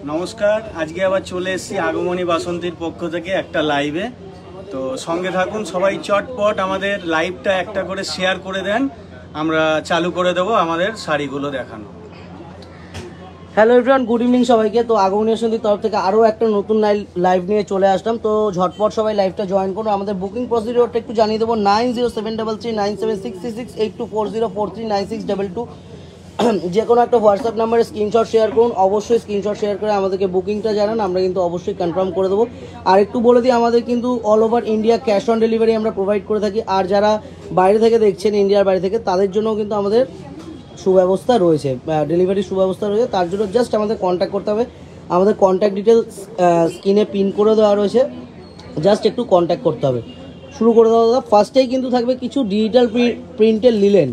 নমস্কার, আজকে আবার চলে এসেছি আগমনী বাসন্তীর পক্ষ থেকে একটা লাইভে। তো সঙ্গে থাকুন সবাই, চটপট আমাদের লাইভটা একটা করে শেয়ার করে দেন, আমরা চালু করে দেবো আমাদের শাড়িগুলো দেখানো। হ্যালো এভরিওয়ান, গুড ইভিনিং সবাইকে। তো আগমনী বাসন্তীর তরফ থেকে আরও একটা নতুন লাইভ নিয়ে চলে আসলাম। তো ঝটপট সবাই লাইভটা জয়েন করুন। আমাদের বুকিং প্রসিডিওরটা একটু জানিয়ে দেবো। 90733976668240439622 যে কোনো একটা হোয়াটসঅ্যাপ নাম্বারে স্ক্রিনশট শেয়ার করুন। অবশ্যই স্ক্রিনশট শেয়ার করে আমাদেরকে বুকিংটা জানান, আমরা কিন্তু অবশ্যই কনফার্ম করে দেবো। আর একটু বলে দিই, আমাদের কিন্তু all over India cash on delivery আমরা প্রোভাইড করে থাকি। আর যারা বাইরে থেকে দেখছেন, ইন্ডিয়ার বাইরে থেকে, তাদের জন্যও কিন্তু আমাদের সুব্যবস্থা রয়েছে, ডেলিভারি সুব্যবস্থা রয়েছে। তার জন্য জাস্ট আমাদের কন্ট্যাক্ট করতে হবে। আমাদের কন্ট্যাক্ট ডিটেলস স্ক্রিনে পিন করে দেওয়া রয়েছে, জাস্ট একটু কন্ট্যাক্ট করতে হবে। শুরু করে দেওয়া দাদা। ফার্স্টেই কিন্তু থাকবে কিছু ডিজিটাল প্রিন্টের লিলেন,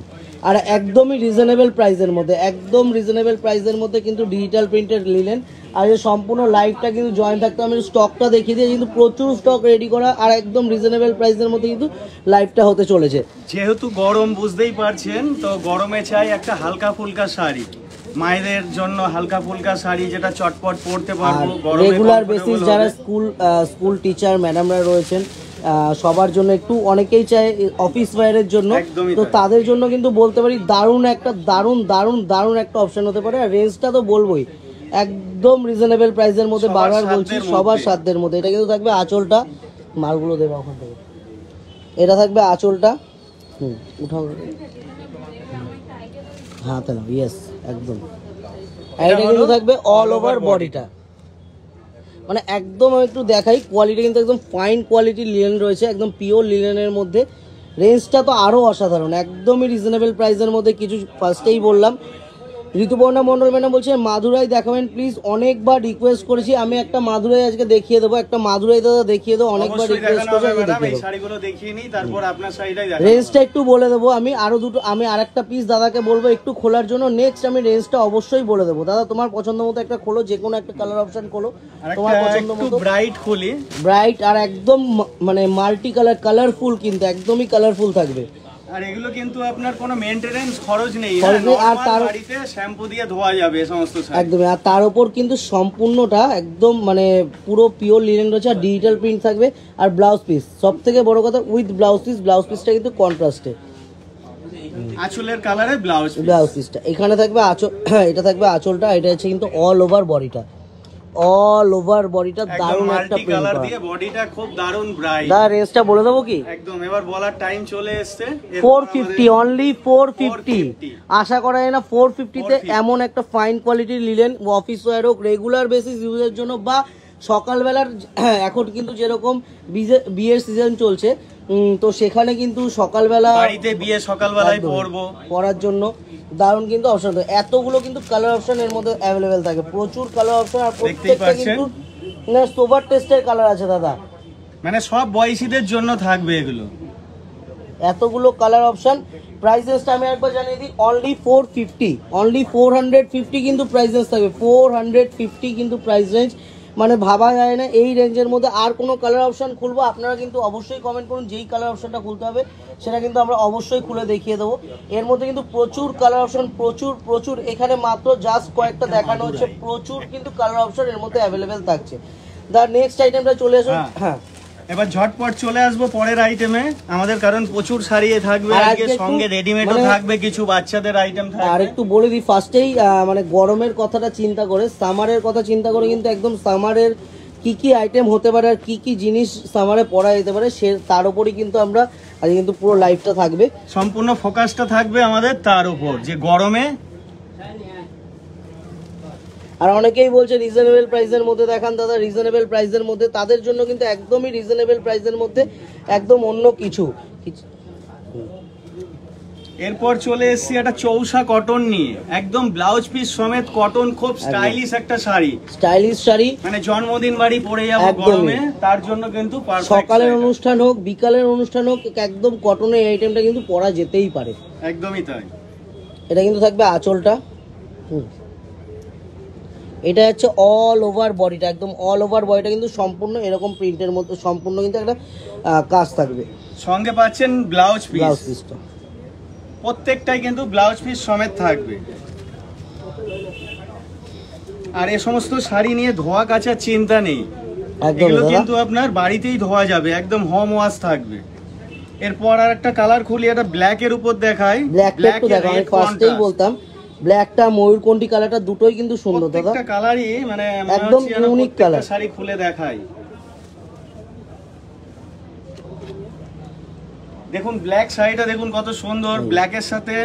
আর একদমই রিজনেবল প্রাইসের মধ্যে, একদম রিজনেবল প্রাইসের মধ্যে কিন্তু ডিজিটাল প্রিন্টের লিলেন। আর এই সম্পূর্ণ লাইভটা কিন্তু জয়েন থাকতে হবে। স্টকটা দেখিয়ে দিয়ে কিন্তু প্রচুর স্টক রেডি করা, আর একদম রিজনেবল প্রাইসের মধ্যে কিন্তু লাইভটা হতে চলেছে। যেহেতু গরম বুঝতেই পারছেন, তো গরমে চাই একটা হালকা ফুলকা শাড়ি, মায়েদের জন্য হালকা ফুলকা শাড়ি যেটা চটপট পরতে পারবো। রেগুলার বেসিস যারা স্কুল টিচার ম্যাডামরা রয়েছেন, সবার জন্য, একটু অনেকেই চায় অফিস ওয়্যারের জন্য, তো তাদের জন্য কিন্তু বলতে পারি দারুণ একটা অপশন হতে পারে। আর রেঞ্জটা তো বলবোই, একদম রিজনেবল প্রাইসের মধ্যে, বারবার বলছি সবার সাধ্যের মধ্যে। এটা কিন্তু থাকবে আঁচলটা, মালগুলো দেবো ওখান থেকে। এটা থাকবে আঁচলটা, উঠাও হাতে নাও, ইয়েস একদম। এটা কিন্তু থাকবে অল ওভার বডিটা, মানে একদম আমি একটু দেখাই, কোয়ালিটি কিন্তু একদম ফাইন কোয়ালিটির লিনেন রয়েছে, একদম পিওর লিনেনের মধ্যে। রেঞ্জটা তো আরও অসাধারণ, একদমই রিজনেবল প্রাইসের মধ্যে। কিছু ফার্স্টেই বললাম, ঋতুপর্ণা মণ্ডল ম্যাডাম বলছে মাদুরাই দেখাবেন প্লিজ। অনেকবার রিকোয়েস্ট করেছি, আমি একটা মাদুরাই আজকে দেখিয়ে দেবো, একটা মাদুরাই দাদা দেখিয়ে দেবো, অনেকবার রিকোয়েস্ট করেছি, রেঞ্জটা একটু বলে দেবো। আমি আরেকটা পিস দাদাকে বলবো একটু খোলার জন্য। নেক্সট আমি রেঞ্জটা অবশ্যই বলে দেবো। দাদা তোমার পছন্দ মতো একটা খোলো, যে কোনো একটা কালার অপশন খোলো তোমার পছন্দ মতো। ব্রাইট আর একদম মানে মাল্টি কালার, কালারফুল, কিন্তু একদমই কালারফুল থাকবে। আর এগুলো কিন্তু আপনার কোনো মেইনটেনেন্স খরচ নেই, আর তার বাড়িতে শ্যাম্পু দিয়ে ধোয়া যাবে সমস্ত শাড়ি একদমই। আর তার উপর কিন্তু সম্পূর্ণটা একদম মানে পুরো পিওর লিনেন রয়েছে, আর ডিজিটাল প্রিন্ট থাকবে। আর ব্লাউজ পিস, সব থেকে বড় কথা, উইথ ব্লাউজ পিসটা কিন্তু কন্ট্রাস্টে, আঁচলের কালারে ব্লাউজ পিসটা এখানে থাকবে। এটা থাকবে আঁচলটা, এটা হচ্ছে কিন্তু অল ওভার বডিটা, দারুণ একটা প্রিন্ট করা দিয়ে, বডিটা খুব দারুণ ব্রাইট। দা রেঞ্জটা বলে দেবো কি? একদম এবার বলার টাইম চলে এসেছে। 450, অনলি 450। আশা করা যায় না 450 তে এমন একটা ফাইন কোয়ালিটির লিলেন, অফিস ওয়্যার হোক, রেগুলার বেসিস ইউজের জন্য, বা সকালবেলার, এখন কিন্তু যেরকম বিয়ের সিজন চলছে, তো সেখানে কিন্তু সকালবেলা বাড়িতে বিয়ে সকালবেলায় পরার জন্য দারুণ কিন্তু অপশন। এতগুলো কিন্তু কালার অপশন এর মধ্যে অ্যাভেলেবেল থাকে, প্রচুর কালার অপশন। আর প্রত্যেকটা কিন্তু সোভার টেস্টের কালার আছে দাদা, মানে সব বয়সীদের জন্য থাকবে এগুলো। এতগুলো কালার অপশন। প্রাইসেসটা আমি একবার জানিয়ে দিই, অনলি 450, অনলি 450 কিন্তু প্রাইসেস থাকবে। 450 কিন্তু প্রাইস রেঞ্জ, মানে ভাবা যায় না এই রেঞ্জের মধ্যে আর কোনো কালার অপশন খুলবো। আপনারা কিন্তু অবশ্যই কমেন্ট করুন, যেই কালার অপশনটা খুলতে হবে সেটা কিন্তু আমরা অবশ্যই খুলে দেখিয়ে দেবো। এর মধ্যে কিন্তু প্রচুর কালার অপশন, প্রচুর। এখানে মাত্র জাস্ট কয়েকটা দেখানো হচ্ছে, প্রচুর কিন্তু কালার অপশন এর মধ্যে অ্যাভেলেবেল থাকছে। দা নেক্সট আইটেমটা চলে আসুন। হ্যাঁ, এবার ঝটপট চলে আসবো পরের আইটেমে আমাদের, কারণ প্রচুর শাড়ি থাকবে আজকে, সঙ্গে রেডিমেডও থাকবে, কিছু বাচ্চাদের আইটেম থাকবে। আর একটু বলে দিই ফার্স্টেই, মানে গরমের কথাটা চিন্তা করে, সামারের কথা চিন্তা করে কিন্তু একদম সামারের কি কি আইটেম হতে পারে আর কি কি জিনিস সামারে পরা যেতে পারে, সে তার উপরই কিন্তু আমরা আজ কিন্তু পুরো লাইভটা থাকবে, সম্পূর্ণ ফোকাসটা থাকবে আমাদের তার উপর, যে গরমে। আর অনেকেই বলছে রিজনেবল প্রাইসের মধ্যে দেখান দাদা, রিজনেবল প্রাইসের মধ্যে। তাদের জন্য কিন্তু একদমই রিজনেবল প্রাইসের মধ্যে, একদম অন্য কিছু। এরপর চলে এসেছি একটা চৌসা কটন নিয়ে, একদম ব্লাউজ পিস সমেত কটন, খুব স্টাইলিশ একটা শাড়ি, মানে জন্মদিন বাড়ি পরে যাবো গরমে, তার জন্য কিন্তু সকালের অনুষ্ঠান হোক, বিকালের অনুষ্ঠান হোক, একদম কটনের এই আইটেমটা কিন্তু পরা যেতেই পারে, একদমই তাই। এটা কিন্তু থাকবে আঁচলটা, এটা হচ্ছে অল ওভার বডিটা, একদম অল ওভার বডিটা কিন্তু সম্পূর্ণ এরকম প্রিন্টের মধ্যে, সম্পূর্ণ কিন্তু একটা কাজ থাকবে। সঙ্গে পাচ্ছেন ব্লাউজ পিসটা, প্রত্যেকটাই কিন্তু ব্লাউজ পিস সমেত থাকবে। আর এই সমস্ত শাড়ি নিয়ে ধোয়া কাচার চিন্তা নেই, একদম এগুলো দাদা। কিন্তু আপনার বাড়িতেই ধোয়া যাবে, একদম হোম ওয়াশ থাকবে। এরপর আর একটা কালার খুলি, এটা ব্ল্যাক এর উপর দেখাই। ব্ল্যাকটা একটু দেখো, আমি ফার্স্টেই বলতাম ব্ল্যাকটা ময়ূরকণ্ঠী কালারটা দুটোই কিন্তু সুন্দর দাদা, প্রত্যেকটা কালারই মানে একদম ইউনিক কালার। শাড়ি খুলে দেখাই, দেখুন ব্ল্যাক শাড়িটা দেখুন কত সুন্দর, ব্ল্যাকের সাথে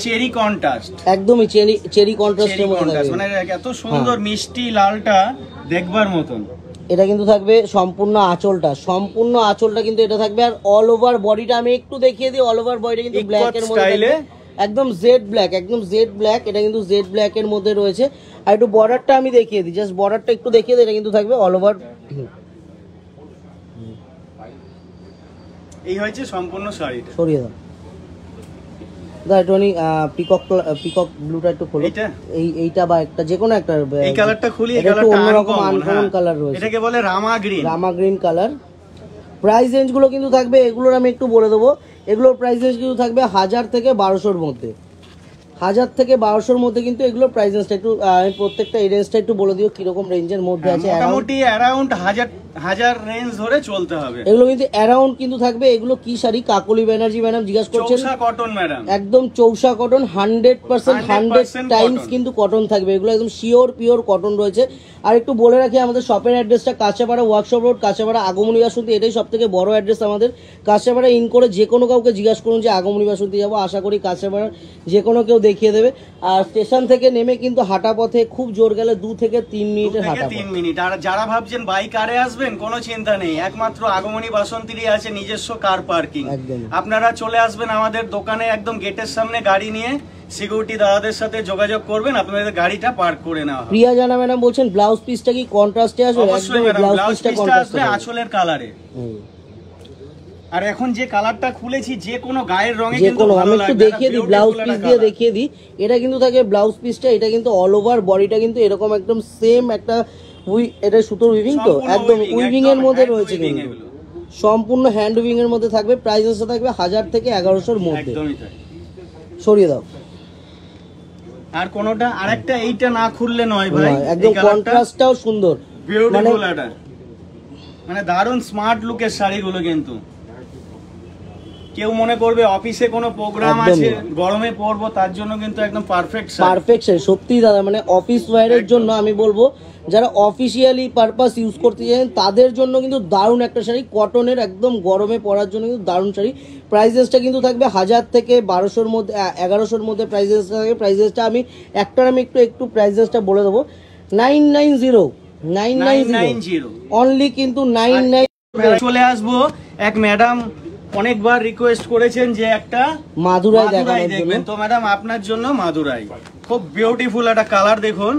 চেরি কন্ট্রাস্ট, একদমই চেরি কন্ট্রাস্টের মধ্যে থাকবে। মানে এত সুন্দর মিষ্টি লালটা দেখবার মতন। এটা কিন্তু থাকবে সম্পূর্ণ আঁচলটা কিন্তু এটা থাকবে। আর অল ওভার বডিটা আমি একটু দেখিয়ে দিই, অল ওভার বডিটা কিন্তু ব্ল্যাক এর মধ্যে থাকবে, একদম জেড ব্ল্যাক, এটা কিন্তু জেড ব্ল্যাক এর মধ্যে রয়েছে। আর একটু বর্ডারটা আমি দেখিয়ে দিই, জাস্ট বর্ডারটা একটু দেখিয়ে দিই, এটা কিন্তু থাকবে অল ওভার। এই হচ্ছে সম্পূর্ণ শাড়িটা। সরিয়ে দাও দাদা, একটুখানি পিকক ব্লুটা একটু খোলো, এইটা বা একটা যে কোনো একটা, এই কালারটা খুলি, এই একটু কালারটা অন্যরকম আনকমন কালার রয়েছে, এটাকে বলে রামা গ্রিন কালার। প্রাইস রেঞ্জ গুলো কিন্তু থাকবে, এগুলোর আমি একটু বলে দেবো, এগুলোর প্রাইস রেঞ্জ কিন্তু থাকবে 1000 থেকে 1200-র মধ্যে, 1000 থেকে 1200-র মধ্যে কিন্তু এগুলোর প্রাইস রেঞ্জটা একটু আমি প্রত্যেকটা এই রেঞ্জটা একটু বলে দিও কিরকম রেঞ্জের মধ্যে আছে। মোটামুটি অ্যারাউন্ড 1000 রেঞ্জ ধরে চলতে হবে। এগুলো কিন্তু অ্যারাউন্ড কিন্তু থাকবে। এগুলো কি শাড়ি? কাকলি ব্যানার্জি ম্যাডাম জিজ্ঞাসা করছেন। চৌসা কটন ম্যাডাম, একদম চৌসা কটন, 100% 100 টাইমস কিন্তু কটন থাকবে, এগুলো একদম পিওর কটন রয়েছে। আর একটু বলে রাখি আমাদের শপের অ্যাড্রেসটা কাঁচাপাড়া ওয়ার্কশপ রোড, কাঁচাপাড়া আগমনী বাসন্তী, এটাই সব থেকে বড় অ্যাড্রেস আমাদের। কাঁচাপাড়া ইন করে যে কোনো কাউকে জিজ্ঞাসা করুন যে আগমনী বাসন্তী যাবো, আশা করি কাঁচাপাড়া যে কোনো কেউ দেখিয়ে দেবে। আর স্টেশন থেকে নেমে কিন্তু হাঁটা পথে খুব জোর গেলে 2 থেকে 3 মিনিটের হাঁটা, 3 মিনিট। আর যারা ভাবছেন বাইক কারে আসবেন, কোনো চিন্তা নেই, একমাত্র আগমনী বাসন্তীরই আছে নিজস্ব কার পার্কিং। আপনারা চলে আসবেন আমাদের দোকানে, একদম গেটের সামনে গাড়ি নিয়ে সিকিউরিটি দাদাদের সাথে যোগাযোগ করবেন, আপনাদের গাড়িটা পার্ক করে নেওয়া হবে। প্রিয়া জানা ম্যাডাম বলছেন ব্লাউজ পিসটা কি কন্ট্রাস্টে আসবে? অবশ্যই ম্যাডাম, ব্লাউজ পিসটা আসবে আঁচলের কালারে। আর এখন যে কালারটা খুলেছি যে কোনো গায়ের রঙে কিন্তু ভালো লাগবে। আমি একটু দেখিয়ে দিই, ব্লাউজ পিস দিয়ে দেখিয়ে দিই। এটা কিন্তু থাকে ব্লাউজ পিসটা, এটা কিন্তু অল ওভার বডিটা কিন্তু এরকম একদম সেম একটা এটা সুতোর উইভিং, তো একদম উইভিং এর মধ্যে রয়েছে, কিন্তু সম্পূর্ণ হ্যান্ড উইভিং এর মধ্যে থাকবে। প্রাইসটা থাকবে 1000 থেকে 1100-র মধ্যে। সরিয়ে দাও। আর কোনটা আরেকটা এইটা না খুললে নয় ভাই, একদম কন্ট্রাস্টটাও সুন্দর, বিউটিফুল। এটা মানে দারুণ স্মার্ট লুকের শাড়িগুলো, কিন্তু কেউ মনে করবে অফিসে কোনো প্রোগ্রাম আছে গরমে পরবো, তার জন্য কিন্তু একদম পারফেক্ট শাড়ি। সত্যি দাদা, মানে অফিস ওয়্যারের জন্য আমি বলবো, যারা অফিসিয়ালি পারপাস ইউজ করতে চান তাদের জন্য কিন্তু দারুণ একটা শাড়ি, কটনের, একদম গরমে পরার জন্য কিন্তু দারুণ শাড়ি। প্রাইসেসটা কিন্তু থাকবে 1000 থেকে 1200-র মধ্যে, 1100-র মধ্যে প্রাইসেসটা থাকবে। প্রাইসেসটা আমি একটু প্রাইসেসটা বলে দেবো, 990 অনলি, কিন্তু 99। চলে আসবো এক ম্যাডাম অনেকবার রিকোয়েস্ট করেছেন যে একটা মাদুরাই দেখবেন, তো ম্যাডাম আপনার জন্য মাদুরাই, খুব বিউটিফুল একটা কালার, দেখুন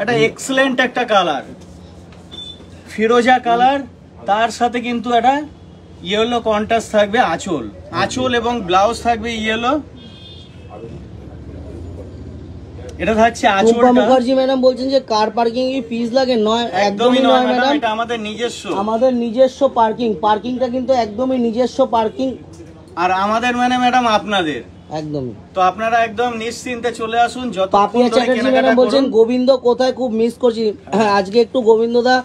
এটা এক্সেলেন্ট একটা কালার, ফিরোজা কালার, তার সাথে কিন্তু একটা ইয়েলো কন্ট্রাস্ট থাকবে। আঁচল এবং ব্লাউজ থাকবে ইয়েলো, এটা থাকছে আঁচলটা। মুখার্জি ম্যাডাম বলছেন যে কার পার্কিং এ ফিস লাগে? নয়, একদমই নয় ম্যাডাম, এটা আমাদের নিজস্ব পার্কিংটা কিন্তু একদমই নিজস্ব পার্কিং। আর আমাদের মানে ম্যাডাম আপনাদের একদমই, তো আপনারা একদম নিশ্চিন্তে চলে আসুন। পাপিয়া চ্যাটার্জি ম্যাডাম বলছেন গোবিন্দ কোথায়, খুব মিস করছি। আজকে একটু গোবিন্দদা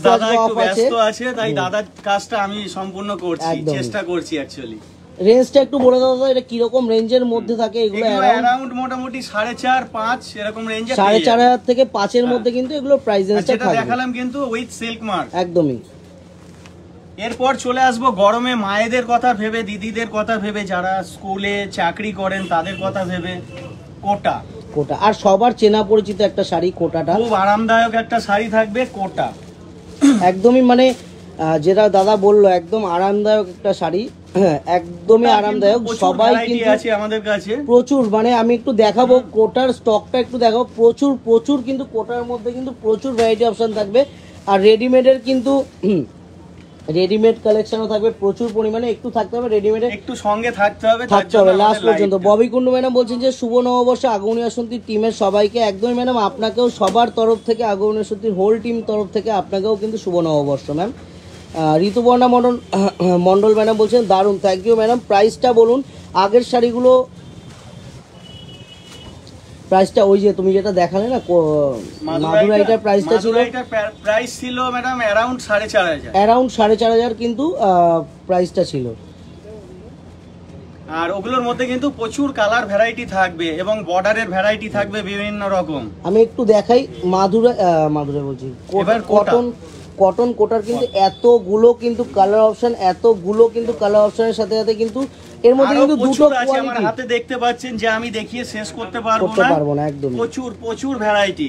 দাদা একটু ব্যস্ত আছে, তাই দাদার কাজটা আমি সম্পূর্ণ করছি, চেষ্টা করছি অ্যাকচুয়ালি। রেঞ্জটা একটু বলে দাও দাদা, এটা কি রকম রেঞ্জের মধ্যে থাকে? এগুলো অ্যারাউন্ড মোটামুটি 4.5-5 এরকম রেঞ্জে, 4500 থেকে 5-এর মধ্যে কিন্তু এগুলো প্রাইস রেঞ্জটা থাকবে। দেখালাম কিন্তু উইথ সিল্ক মার্ক, একদমই। এরপর চলে আসবো গরমে মায়েদের কথা ভেবে, দিদিদের কথা ভেবে, যারা স্কুলে চাকরি করেন তাদের কথা ভেবে, কোটা। আর সবার চেনা পরিচিত একটা শাড়ি, কোটাটা খুব আরামদায়ক একটা শাড়ি থাকবে, কোটা একদমই, মানে যেটা দাদা বললো একদম আরামদায়ক একটা শাড়ি, একদমই আরামদায়ক। সবাই কিন্তু আছে আমাদের কাছে প্রচুর, মানে আমি একটু দেখাবো কোটার স্টকটা, একটু দেখাবো, প্রচুর কিন্তু কোটার মধ্যে কিন্তু প্রচুর ভ্যারাইটি অপশন থাকবে। আর রেডিমেডের কিন্তু রেডিমেড কালেকশনও থাকবে প্রচুর পরিমাণে, একটু থাকতে হবে রেডিমেডে, একটু সঙ্গে থাকতে হবে লাস্ট পর্যন্ত। ববি কুন্ডু ম্যাডাম বলছেন যে শুভ নববর্ষ আগমনী বাসন্তীর টিমের সবাইকে। একদমই ম্যাডাম, আপনাকেও সবার তরফ থেকে, আগমনী বাসন্তীর হোল টিম তরফ থেকে আপনাকেও কিন্তু শুভ নববর্ষ ম্যাম। ঋতুপর্ণা মন্ডল ম্যাডাম বলছেন দারুণ, থ্যাংক ইউ ম্যাডাম। প্রাইসটা বলুন আগের শাড়িগুলো, প্রাইসটা ওই যে তুমি যেটা দেখালে না মাদুরাইটার প্রাইসটা ছিল, প্রাইস ছিল ম্যাডাম অ্যারাউন্ড 4,500 কিন্তু প্রাইসটা ছিল। আর ওগুলোর মধ্যে কিন্তু প্রচুর কালার ভ্যারাইটি থাকবে এবং বর্ডারের ভ্যারাইটি থাকবে বিভিন্ন রকম। আমি একটু দেখাই মাদুরাই বলছি কটন কোটার কিন্তু এতগুলো কিন্তু কালার অপশন, অপশনের সাথে সাথে কিন্তু এর মধ্যে কিন্তু দুটো কোয়ালিটি আমার হাতে দেখতে পাচ্ছেন যে আমি দেখিয়ে শেষ করতে পারবো না একদম। প্রচুর ভ্যারাইটি,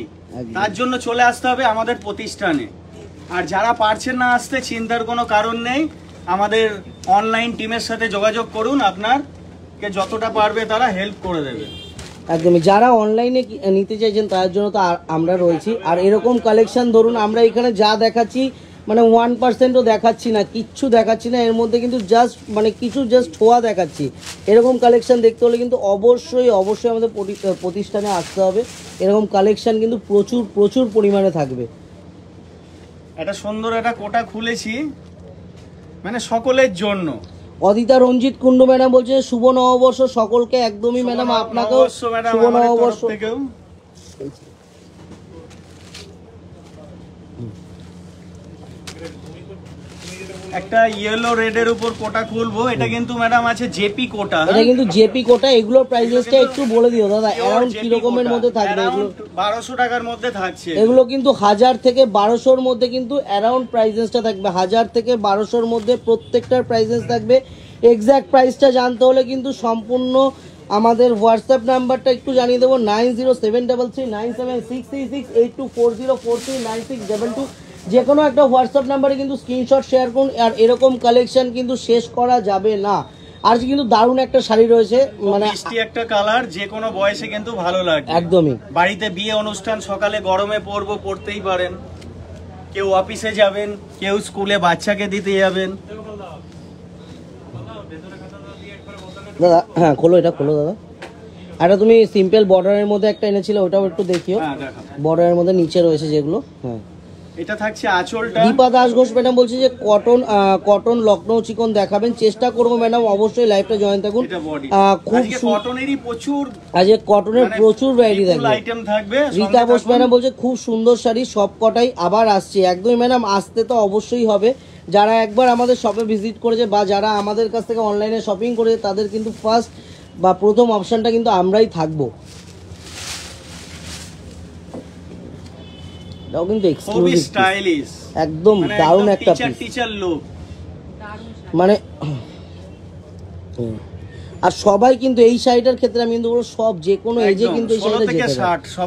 তার জন্য চলে আসতে হবে আমাদের প্রতিষ্ঠানে। আর যারা পারছেন না আসতে, চিন্তার কোনো কারণ নেই, আমাদের অনলাইন টিমের সাথে যোগাযোগ করুন, আপনারকে যতটা পারবে তারা হেল্প করে দেবে। একদমই, যারা অনলাইনে নিতে চাইছেন তার জন্য তো আমরা রয়েছি। আর এরকম কালেকশন ধরুন আমরা এখানে যা দেখাচ্ছি মানে 1%ও দেখাচ্ছি না, কিচ্ছু দেখাচ্ছি না, এর মধ্যে কিন্তু জাস্ট মানে কিছু ছোঁয়া দেখাচ্ছি। এরকম কালেকশন দেখতে হলে কিন্তু অবশ্যই আমাদের প্রতিষ্ঠানে আসতে হবে। এরকম কালেকশন কিন্তু প্রচুর পরিমাণে থাকবে। একটা সুন্দর একটা কোটা খুলেছি মানে সকলের জন্য। অদিতা রঞ্জিত কুন্ডু ম্যাডাম বলছে শুভ নববর্ষ সকলকে। একদমই ম্যাডাম, আপনাকেও শুভ নববর্ষ। একটা ইয়েলো রেডের উপর কোটা খুলবো, এটা কিন্তু ম্যাডাম আছে জেপি কোটা। এটা কিন্তু জেপি কোটা। এগুলোর প্রাইসটা একটু বলে দিও দাদা, অ্যারাউন্ড কি রকমের মধ্যে থাকবে? এগুলো 1200 টাকার মধ্যে থাকছে। এগুলো কিন্তু 1000 থেকে 1200-র মধ্যে কিন্তু অ্যারাউন্ড প্রাইসটা থাকবে। 1000 থেকে 1200-র মধ্যে প্রত্যেকটার প্রাইসেস থাকবে। এক্স্যাক্ট প্রাইসটা জানতে হলে কিন্তু সম্পূর্ণ আমাদের হোয়াটসঅ্যাপ নাম্বারটা একটু জানিয়ে দেবো, 907337668240439622। যে কোনো একটা হোয়াটসঅ্যাপ নাম্বারে কিন্তু স্ক্রিনশট শেয়ার করুন। আর এরকম কালেকশন কিন্তু শেষ করা যাবে না। আর কিন্তু দারুণ একটা শাড়ি রয়েছে, মানে মিষ্টি একটা কালার, যে কোনো বয়সে কিন্তু ভালো লাগে। একদমই, বাড়িতে বিয়ে অনুষ্ঠান, সকালে গরমে পরতেই পারেন, কেউ অফিসে যাবেন, কেউ স্কুলে বাচ্চাকে দিতে যাবেন। দাদা হ্যাঁ খোলো, এটা খোলো দাদা। এটা তুমি সিম্পল বর্ডারের মধ্যে একটা এনেছিলে, ওটাও একটু দেখিও। বর্ডারের মধ্যে নিচে রয়েছে যেগুলো। হ্যাঁ, এটা থাকছে আঁচলটা। দীপা দাস ঘোষ ম্যাডাম বলছে যে কটন লখনৌ চিকন দেখাবেন, চেষ্টা করবো ম্যাডাম, অবশ্যই লাইভটা জয়েন থাকুন। খুব কটনেরই প্রচুর, আজকে কটনের প্রচুর ভ্যারাইটি থাকবে। রীতা বোস ম্যাডাম বলছে খুব সুন্দর শাড়ি, সব কটাই আবার আসছে। একদমই ম্যাডাম, আসতে তো অবশ্যই হবে। যারা একবার আমাদের শপে ভিজিট করেছে বা যারা আমাদের কাছ থেকে অনলাইনে শপিং করেছে তাদের কিন্তু ফার্স্ট বা প্রথম অপশনটা কিন্তু আমরাই থাকবো। এটাও কিন্তু এক্সক্লুসিভ স্টাইলিশ, একদম দারুণ একটা টিচার লুক মানে। আর সবাই কিন্তু এই শাড়িটার ক্ষেত্রে আমি কিন্তু বলবো সব যে কোনো এজে কিন্তু এই শাড়িটা যেতে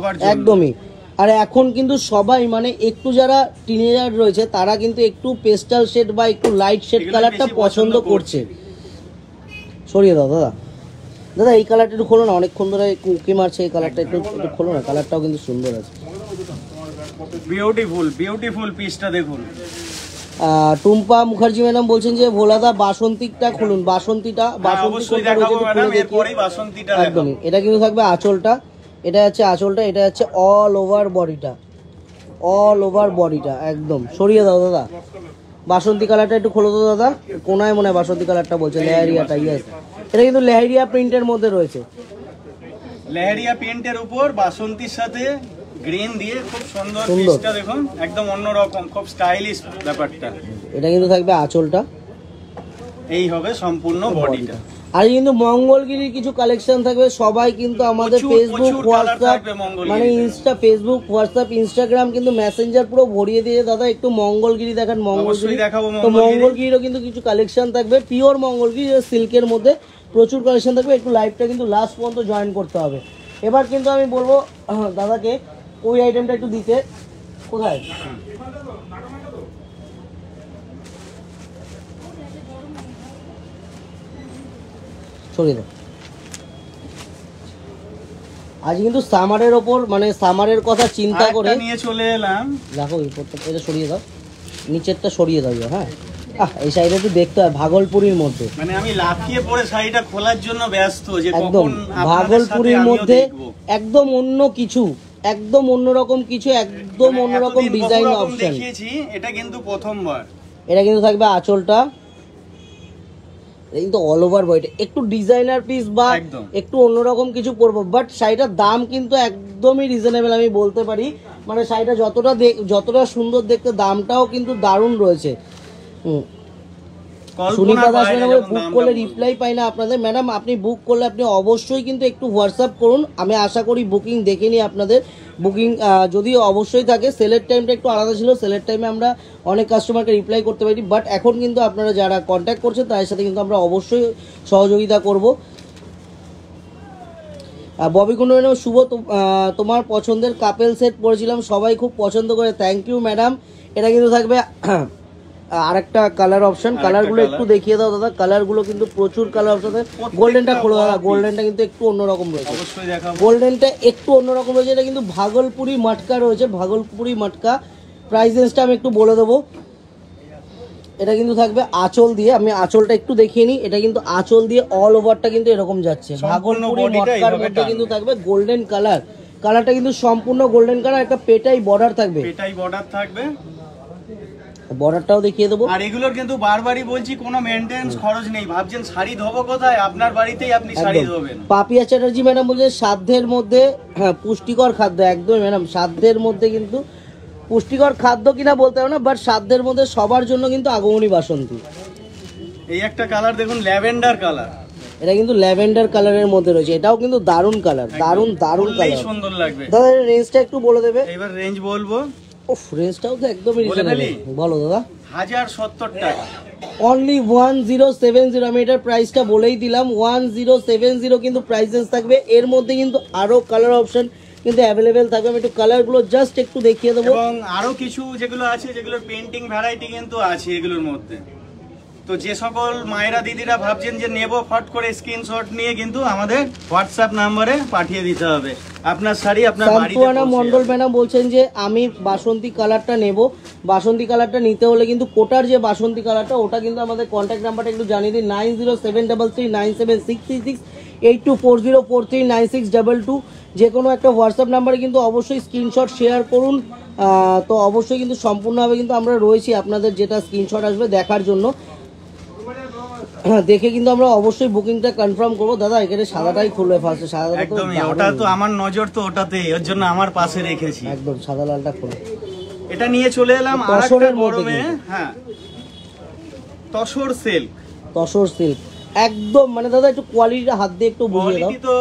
পারে একদমই। আর এখন কিন্তু সবাই মানে একটু যারা টিনেজার রয়েছে তারা কিন্তু একটু পেস্টাল শেড বা একটু লাইট শেড কালারটা পছন্দ করছে। সরিয়ে দাও দাদা, দাদা এই কালারটা একটু খোলো না, অনেকক্ষণ ধরে উঁকি মারছে এই কালারটা, একটু খোলো না, কালারটাও কিন্তু সুন্দর আছে। বিউটিফুল পিসটা দেখুন। টুম্পা মুখার্জি ম্যাডাম বলছেন যে ভোলাদা বাসন্তীটা খুলুন। বাসন্তীটা একদমই, এটা কিন্তু থাকবে আঁচলটা, এটা হচ্ছে আঁচলটা, এটা হচ্ছে অল ওভার বডিটা একদম। সরিয়ে দাও দাদা, বাসন্তী কালারটা একটু খোলো তো দাদা, কোনায় মনে হয় বাসন্তী কালারটা বলছে, লেহারিয়াটা। ইয়েস, এটা কিন্তু লেহারিয়া প্রিন্টের মধ্যে রয়েছে। লেহারিয়া প্রিন্টের উপর বাসন্তীর সাথে গ্রিন দিয়ে খুব সুন্দর পিসটা দেখুন, একদম অন্যরকম, খুব স্টাইলিশ ব্যাপারটা। এটা কিন্তু থাকবে আঁচলটা, এই হবে সম্পূর্ণ বডিটা। আর কিন্তু মঙ্গলগিরির কিছু কালেকশন থাকবে। সবাই কিন্তু আমাদের ফেসবুক হোয়াটসঅ্যাপ মানে ফেসবুক হোয়াটসঅ্যাপ ইনস্টাগ্রাম কিন্তু মেসেঞ্জার পুরো ভরিয়ে দিয়ে দাদা একটু মঙ্গলগিরি দেখান। মঙ্গলগিরি তো মঙ্গলগিরিরও কিন্তু কিছু কালেকশন থাকবে, পিওর মঙ্গলগিরি সিল্কের মধ্যে প্রচুর কালেকশন থাকবে। একটু লাইভটা কিন্তু লাস্ট পর্যন্ত জয়েন করতে হবে। এবার কিন্তু আমি বলবো দাদাকে ওই আইটেমটা একটু দিতে। কোথায় সরিয়ে দাও। আজ কিন্তু সামারের ওপর মানে সামারের কথা চিন্তা করে নিয়ে চলে এলাম। দেখো এই প্রত্যেকটা এটা সরিয়ে দাও, নিচেরটা সরিয়ে দাও। হ্যাঁ, এই শাড়িটা একটু দেখতে হয় ভাগলপুরীর মধ্যে, মানে আমি লাফিয়ে পড়ে শাড়িটা খোলার জন্য ব্যস্ত যে একদম ভাগলপুরীর মধ্যে একদম অন্য কিছু, একদম অন্যরকম কিছু, একদম অন্যরকম ডিজাইন অপশন দেখিয়েছি। এটা কিন্তু প্রথমবার। এটা কিন্তু থাকবে আঁচলটা, কিন্তু অল ওভার বডিটা একটু ডিজাইনার পিস বা একদম। একটু অন্যরকম কিছু পরবো, বাট শাড়িটার দাম কিন্তু একদমই রিজনেবল আমি বলতে পারি। মানে শাড়িটা যতটা সুন্দর দেখতে, দামটাও কিন্তু দারুণ রয়েছে। সুনিতা দাস ম্যাডাম বুক করলে রিপ্লাই পাই না আপনাদের। ম্যাডাম আপনি বুক করলে আপনি অবশ্যই কিন্তু একটু হোয়াটসঅ্যাপ করুন, আমি আশা করি বুকিং দেখে নিই আপনাদের। বুকিং যদি অবশ্যই থাকে, সেলের টাইমটা একটু আলাদা ছিল, সেলের টাইমে আমরা অনেক কাস্টমারকে রিপ্লাই করতে পারি, বাট এখন কিন্তু আপনারা যারা কন্ট্যাক্ট করছেন তাদের সাথে কিন্তু আমরা অবশ্যই সহযোগিতা করব। ববি কুন্ডু ম্যাডাম, শুভ তোমার পছন্দের কাপেল সেট পরেছিলাম, সবাই খুব পছন্দ করে, থ্যাংক ইউ ম্যাডাম। এটা কিন্তু থাকবে আরেকটা কালার অপশন, কালারগুলো একটু দেখিয়ে দাও দাদা। কালারগুলো কিন্তু প্রচুর কালার অপশন আছে। গোল্ডেনটা খোলো দাদা, গোল্ডেনটা কিন্তু একটু অন্যরকম রয়েছে, অবশ্যই দেখাবো। গোল্ডেনটা একটু অন্যরকম রয়েছে, এটা কিন্তু ভাগলপুরি মটকা রয়েছে, ভাগলপুরি মটকা। প্রাইস রেঞ্জটা আমি একটু বলে দেবো। এটা কিন্তু থাকবে আঁচল দিয়ে, আমি আঁচলটা একটু দেখিয়ে নিই। এটা কিন্তু আঁচল দিয়ে অল ওভারটা কিন্তু এরকম যাচ্ছে, ভাগলপুরি মটকার মধ্যে কিন্তু থাকবে গোল্ডেন কালার। কালারটা কিন্তু সম্পূর্ণ গোল্ডেন কালার, একটা পেটাই বর্ডার থাকবে, পেটাই বর্ডার থাকবে, বর্ডারটাও দেখিয়ে দেবো। আর এগুলোর কিন্তু বারবারই বলছি কোনো মেইনটেনেন্স খরচ নেই। ভাবছেন শাড়ি ধোবো কোথায়, আপনার বাড়িতেই আপনি শাড়ি ধোবেন। পাপিয়া চ্যাটার্জি ম্যাডাম বলছে সাধ্যের মধ্যে, হ্যাঁ পুষ্টিকর খাদ্য, একদম ম্যাডাম সাধ্যের মধ্যে, কিন্তু পুষ্টিকর খাদ্য কিনা বলতে হবে না, বাট সাধ্যের মধ্যে সবার জন্য কিন্তু আগমনী বাসন্তী। এই একটা কালার দেখুন, ল্যাভেন্ডার কালার, এটা কিন্তু ল্যাভেন্ডার কালারের মধ্যে রয়েছে, এটাও কিন্তু দারুণ কালার, দারুণ দারুণ কালার, সুন্দর লাগবে। দাদা রেঞ্জটা একটু বলে দেবে। এবার রেঞ্জ বলবো, ওফ রেঞ্জটাও তো একদমই রিজনেবল, বলো দাদা। 1070 টাকা অনলি 1070। আমি এটার প্রাইসটা বলেই দিলাম, 1070 কিন্তু প্রাইসেস থাকবে। এর মধ্যে কিন্তু আরো কালার অপশন কিন্তু অ্যাভেলেবেল থাকবে, আমি একটু কালারগুলো জাস্ট একটু দেখিয়ে দেবো। এবং আরো কিছু যেগুলো আছে, যেগুলোর পেন্টিং ভ্যারাইটি কিন্তু আছে এগুলোর মধ্যে। তো যে সকল মায়েরা দিদিরা ভাবছেন যে নেব, ফট করে স্ক্রিনশট নিয়ে কিন্তু আমাদের হোয়াটসঅ্যাপ নাম্বারে পাঠিয়ে দিতে হবে আপনার শাড়ি আপনার বাড়িতে। সান্তুয়ানা মন্ডল ম্যাডাম বলছেন যে আমি বাসন্তী কালারটা নেব, বাসন্তী কালারটা নিতে হলে কিন্তু কোটার যে বাসন্তী কালারটা, ওটা কিন্তু আমাদের কন্ট্যাক্ট নাম্বারটা একটু জানিয়ে দিন, 9073339766, 8240439622। যে কোনো একটা হোয়াটসঅ্যাপ নাম্বারে কিন্তু অবশ্যই স্ক্রিনশট শেয়ার করুন। তো অবশ্যই কিন্তু সম্পূর্ণভাবে কিন্তু আমরা রয়েছি আপনাদের যেটা স্ক্রিনশট আসবে দেখার জন্য, দেখে কিন্তু আমরা অবশ্যই বুকিংটা কনফার্ম করবো। দাদা এখানে সাদাটাই খুলবে ফার্স্টে, সাদাটা একদমই, ওটা তো আমার নজর তো ওটাতেই, ওর জন্য আমার পাশে রেখেছি, একদম সাদা লালটা খুলে। এটা নিয়ে চলে এলাম তসরের মধ্যে, হ্যাঁ তসর সিল্ক, তসর সিল্ক একদম, মানে দাদা একটু কোয়ালিটিটা হাত দিয়ে একটু বুঝিয়ে দাও। তো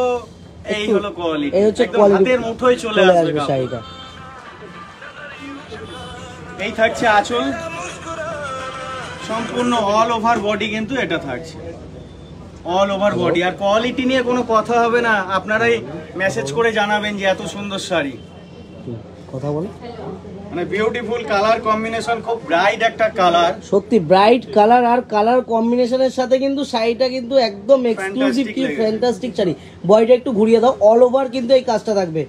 এই হলো কোয়ালিটি, এই হচ্ছে কোয়ালিটি, হাতের মুঠোয় চলে আসবে শাড়িটা। এই থাকছে আঁচল, সম্পূর্ণ অল ওভার বডি কিন্তু এটা থাকছে, অল ওভার বডি। আর কোয়ালিটি নিয়ে কোনো কথা হবে না, আপনারাই মেসেজ করে জানাবেন যে এত সুন্দর শাড়ি। কথা বলে মানে বিউটিফুল কালার কম্বিনেশন, খুব ব্রাইট একটা কালার, সত্যি ব্রাইট কালার, আর কালার কম্বিনেশনের সাথে কিন্তু শাড়িটা কিন্তু একদম এক্সক্লুসিভ, কি ফ্যান্টাস্টিক শাড়ি। বডিটা একটু ঘুরিয়ে দাও, অল ওভার কিন্তু এই কাজটা থাকবে,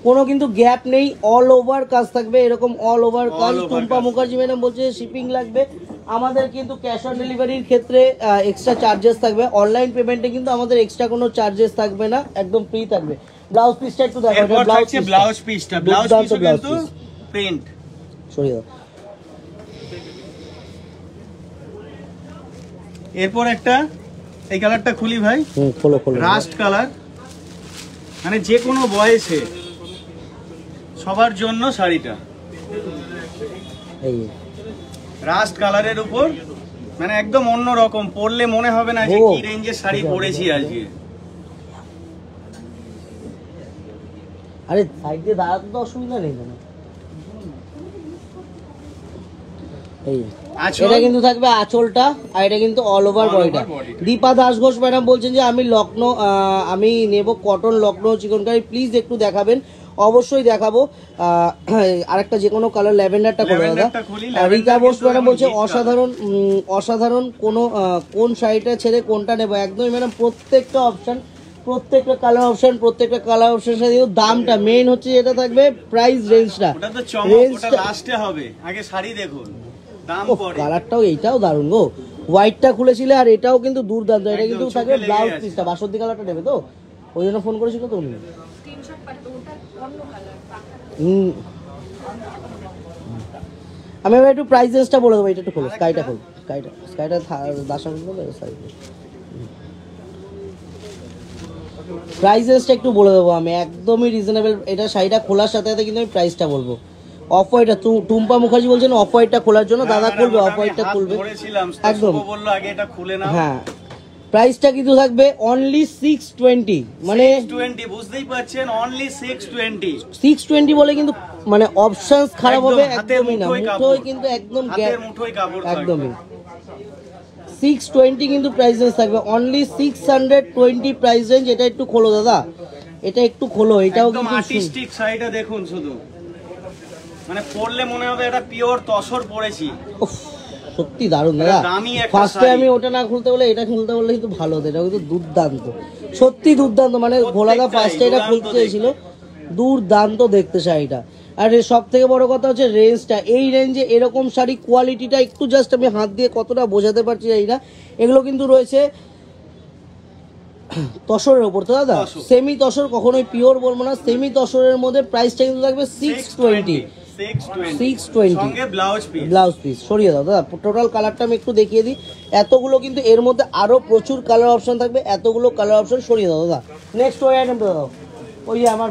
কোনো কিন্তু গ্যাপ নেই, অল ওভার কাজ থাকবে, এরকম অল ওভার কাজ। টুম্পা মুখার্জি ম্যাডাম বলছে শিপিং লাগবে, আমাদের কিন্তু ক্যাশ অন ডেলিভারির ক্ষেত্রে এক্সট্রা চার্জেস থাকবে, অনলাইন পেমেন্টে কিন্তু আমাদের এক্সট্রা কোনো চার্জেস থাকবে না, একদম ফ্রি থাকবে। ব্লাউজ পিসটা একটু দেখো, ব্লাউজ পিসটা, ব্লাউজ পিসও কিন্তু প্রিন্ট, সরিয়ে দাও। এরপর একটা এই কালারটা খুলি ভাই, খোলো খোলো, রাস্ট কালার, মানে যে কোনো বয়সে সবার জন্য শাড়িটা, এই রাস্ট কালারের উপর, মানে একদম অন্য রকম, পরলে মনে হবে না যে কি রেঞ্জের শাড়ি পরেছি আজকে। আরে সাইড দিয়ে দাঁড়াতে তো অসুবিধা নেই না। এই এটা কিন্তু থাকবে আঁচলটা, আর এটা কিন্তু অল ওভার বডিটা। দীপা দাস ঘোষ ম্যাডাম বলছেন যে আমি নেব কটন লখনৌ চিকনকারি, প্লিজ একটু দেখাবেন। অবশ্যই দেখাবো, আরেকটা যে কোনো কালার ল্যাভেন্ডারটা করে দাদা। রিতা বোস ম্যাডাম বলছে অসাধারণ কোন শাড়িটা ছেড়ে কোনটা নেবো, একদমই ম্যাডাম প্রত্যেকটা অপশন, প্রত্যেকটা কালার অপশন, প্রত্যেকটা কালার অপশনের সাথে দামটা মেইন হচ্ছে যেটা থাকবে প্রাইস রেঞ্জটা, ওটা তো চমক, ওটা লাস্টে হবে, আগে শাড়ি দেখুন দাম পরে। কালারটাও এইটাও দারুণ গো, হোয়াইটটা খুলেছিলে, আর এটাও কিন্তু দুর্দান্ত। এটা কিন্তু থাকবে ব্লাউজ পিসটা, বাসন্তী কালারটা নেবে তো, ওই জন্য ফোন করেছিল তো উনি। আমি এবার একটু প্রাইস রেঞ্জটা বলে দেবো, এটা একটু খোলো, স্কাইটা খোলো, স্কাইটা দাসা করবো। প্রাইসেসটা একটু বলে দেবো আমি, একদমই রিজনেবল। এটা শাড়িটা খোলার সাথে সাথে কিন্তু আমি প্রাইসটা বলবো। অফ হোয়াইটটা টুম্পা মুখার্জি বলছেন অফ হোয়াইটটা খোলার জন্য, দাদা খুলবে, অফ হোয়াইটটা খুলবে একদম। বললো আগে এটা খুলে নাও। হ্যাঁ, প্রাইসটা কিন্তু থাকবে অনলি 620, মানে 620, বুঝতেই পারছেন, অনলি 620। 620 বলে কিন্তু মানে অপশনস খারাপ হবে একদমই না, মুঠোয় মুঠোয় কিন্তু একদম মুঠোয় কাপড় একদমই 620 কিন্তু প্রাইস রেঞ্জ থাকবে, অনলি 620 প্রাইস রেঞ্জ। এটা একটু খোলো দাদা, এটা একটু খোলো, এটাও একদম আর্টিস্টিক শাড়িটা দেখুন শুধু, মানে পরলে মনে হবে এটা পিওর তসর পরেছি। উফ, সত্যি দারুণ দাদা। ফার্স্টে আমি ওটা না খুলতে বলে এটা খুলতে বললে কিন্তু ভালো হতো, এটা কিন্তু দুর্দান্ত, সত্যি দুর্দান্ত। মানে ভোলাদা ফার্স্টে এটা খুলতে চেয়েছিল, দুর্দান্ত দেখতে শাড়িটা। আর সব থেকে বড় কথা হচ্ছে রেঞ্জটা, এই রেঞ্জে এরকম শাড়ি কোয়ালিটিটা একটু জাস্ট আমি হাত দিয়ে কতটা বোঝাতে পারছি জানি না। এগুলো কিন্তু রয়েছে তসরের ওপর তো দাদা, সেমি তসর, কখনোই পিওর বলবো না, সেমি তসরের মধ্যে প্রাইসটা কিন্তু থাকবে 620। 620 সঙ্গে ব্লাউজ পিস, ব্লাউজ পিস। সরিয়ে দাও দাদা, টোটাল কালারটা আমি একটু দেখিয়ে দিই। এতগুলো কিন্তু এর মধ্যে আরো প্রচুর কালার অপশন থাকবে, এতগুলো কালার অপশন। সরিয়ে দাও দাদা, নেক্সট ওই আইটেমটা দাও, ওই যে আমার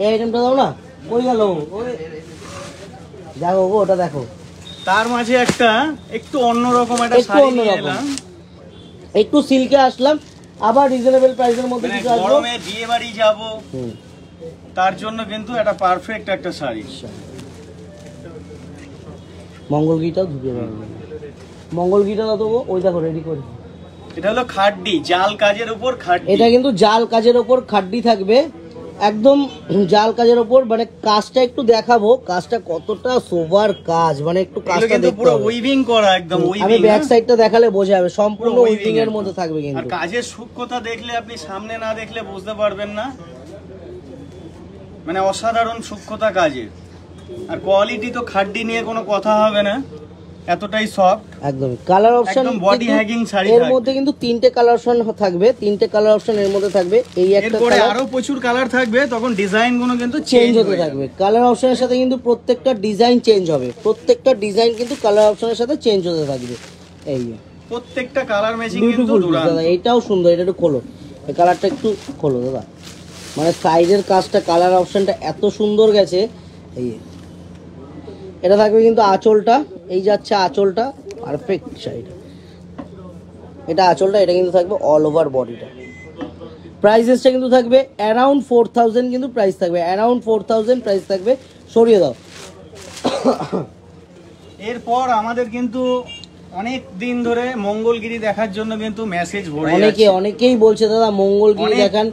এই আইটেমটা দাও না, ওই গেল, ওই দেখো গো, ওটা দেখো। তার মাঝে একটা একটু অন্যরকম একটা শাড়ি নিয়ে এলাম, একটু সিল্কে আসলাম, আবার রিজনেবল প্রাইসের মধ্যে কিছু আসবে। গরমে বিয়ে বাড়ি যাব, তার জন্য কিন্তু এটা পারফেক্ট একটা শাড়ি। মঙ্গলগিরিটাও ঢুকে যাবে, মঙ্গলগিরিটা দেবো, ওই দেখো রেডি করে। এটা হলো খাড্ডি, জাল কাজের উপর খাড্ডি। এটা কিন্তু জাল কাজের উপর খাড্ডি থাকবে, একদম জাল কাজের উপর। মানে কাজটা একটু দেখাবো, কাজটা কতটা সোবার কাজ, মানে একটু কাজটা দেখতে পুরো হবে। উইভিং করা, একদম উইভিং। আমি ব্যাক সাইডটা দেখালে বোঝা যাবে, সম্পূর্ণ উইভিং এর মধ্যে থাকবে কিন্তু। আর কাজের সূক্ষ্মতা দেখলে আপনি সামনে না দেখলে বুঝতে পারবেন না, মানে অসাধারণ সূক্ষ্মতা কাজের। আর কোয়ালিটি তো খাড্ডি নিয়ে কোনো কথা হবে না, এতটাই সফট একদম। কালার অপশন বডি হ্যাগিং শাড়ি, এর মধ্যে কিন্তু তিনটে কালার অপশন থাকবে, তিনটে কালার অপশন এর মধ্যে থাকবে। এই একটা কালার, আরো প্রচুর কালার থাকবে, তখন ডিজাইন গুলো কিন্তু চেঞ্জ হতে থাকবে। কালার অপশনের সাথে কিন্তু প্রত্যেকটা ডিজাইন চেঞ্জ হবে, প্রত্যেকটা ডিজাইন কিন্তু কালার অপশনের সাথে চেঞ্জ হতে থাকবে। এই প্রত্যেকটা কালার ম্যাচিং কিন্তু বিউটিফুল দাদা, এটাও সুন্দর, এটা একটু খোলো, এই কালারটা একটু খোলো দাদা। মানে সাইডের কাজটা, কালার অপশনটা এত সুন্দর গেছে। এই এটা থাকবে কিন্তু আঁচলটা, এই যাচ্ছে আঁচলটা, পারফেক্ট শাড়িটা, এটা আঁচলটা, এটা কিন্তু থাকবে অল ওভার বডিটা। প্রাইসেসটা কিন্তু থাকবে অ্যারাউন্ড 4000, কিন্তু প্রাইস থাকবে অ্যারাউন্ড 4000 প্রাইস থাকবে। সরিয়ে দাও। এরপর আমাদের কিন্তু অনেক দিন ধরে মঙ্গলগিরি দেখার জন্য কিন্তু মেসেজ ভরে অনেকেই বলছে দাদা মঙ্গলগিরি দেখান,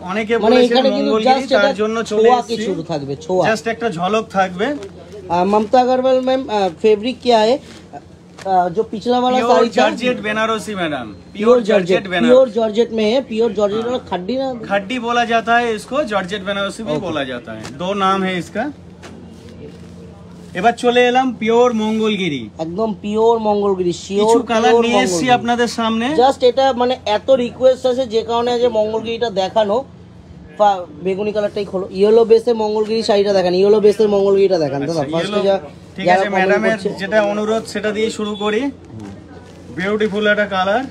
মানে এখানে কিন্তু জাস্ট তার জন্য চলে ছোঁয়া কিছু থাকবে, ছোঁয়া, জাস্ট একটা ঝলক থাকবে। ममता अग्रवाल मैम, फैब्रिक क्या है जो पिछला वाला साड़ी था? Georgette Banarasi madam, pure georgette, pure georgette में है। प्योर जॉर्जेट वाला खड्डी ना, खड्डी बोला जाता है इसको, जॉर्जेट बनारसी भी बोला जाता है, दो नाम है इसका। এবার চলে এলাম পিওর মঙ্গলগিরি, একদম পিওর মঙ্গলগিরি, কিছু কালার নিয়ে এসেছি আপনাদের সামনে। জাস্ট এটা মানে এত রিকোয়েস্ট আছে যে কারণে যে মঙ্গলগিরিটা দেখানো। বেগুনি কালারটাই খোলো, ইয়েলো বেসে মঙ্গলগিরি শাড়িটা দেখান, ইয়েলো বেসের মঙ্গলগিরিটা দেখান দাদা ফার্স্টে। ঠিক আছে ম্যাডামের যেটা অনুরোধ সেটা দিয়ে শুরু করি। বিউটিফুল একটা কালার,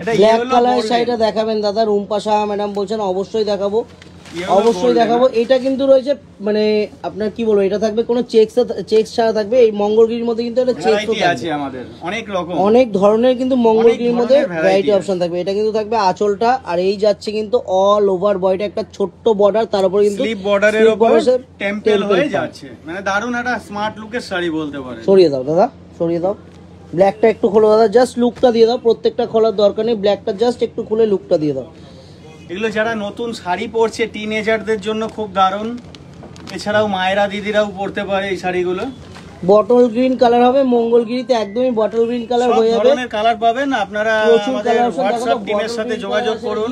এটা ব্ল্যাক কালার শাড়িটা দেখাবেন দাদা। রুম্পা শাহ ম্যাডাম বলছেন অবশ্যই দেখাবো, অবশ্যই দেখাবো। এটা কিন্তু রয়েছে মানে আপনার কি বলবো, এটা থাকবে কোনো চেক্স ছাড়া থাকবে। এই মঙ্গলগিরির মধ্যে কিন্তু একটা চেক্স আছে আমাদের, অনেক রকম, অনেক ধরনের কিন্তু মঙ্গলগিরির মধ্যে ভ্যারাইটি অপশন থাকবে। এটা কিন্তু থাকবে আঁচলটা, আর এই যাচ্ছে কিন্তু অল ওভার বডিটা একটা ছোট্ট বর্ডার, তার উপরে কিন্তু স্লিপ বর্ডারের উপর টেম্পল হয়ে যাচ্ছে, মানে দারুণ একটা স্মার্ট লুকের শাড়ি বলতে পারে। সরিয়ে দাও দাদা, সরিয়ে দাও। ব্ল্যাকটা একটু খোলো দাদা, জাস্ট লুকটা দিয়ে দাও, প্রত্যেকটা খোলার দরকার নেই, ব্ল্যাকটা জাস্ট একটু খুলে লুকটা দিয়ে দাও। এগুলো যারা নতুন শাড়ি পরছে টিনেজারদের জন্য খুব দারুণ, এছাড়াও মায়েরা দিদিরাও পরতে পারে এই শাড়িগুলো। বটল গ্রিন কালার হবে মঙ্গলগিরিতে, একদমই বটল গ্রিন কালার হয়ে যাবে। সব ধরনের কালার পাবেন আপনারা, আমাদের হোয়াটসঅ্যাপ টিমের সাথে যোগাযোগ করুন।